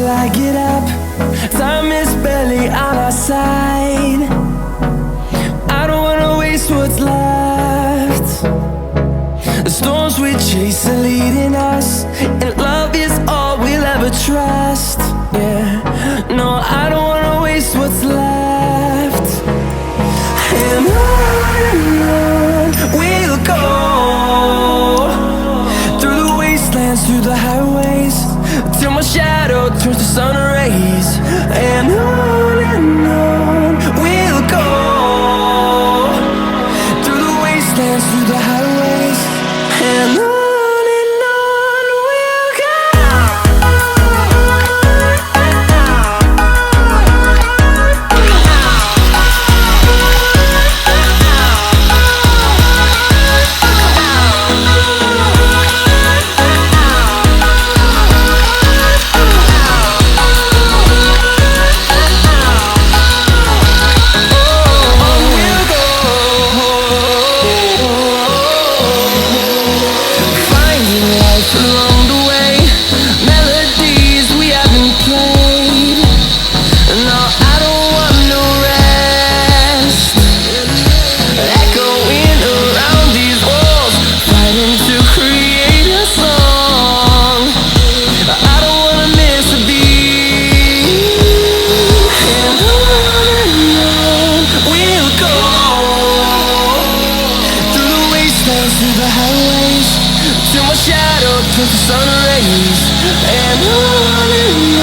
till I get up. Time is barely on our side. I don't wanna waste what's left. The storms we chase are leading us, and love is all we'll ever trust. Yeah, no, I don't wanna waste what's left. And on we'll go, through the wastelands, through the highways, till my shadow turns to sun rays. And on we'll go, through the wastelands, through the highways, and on. Through the highways, till my shadow turns to sun rays, and on.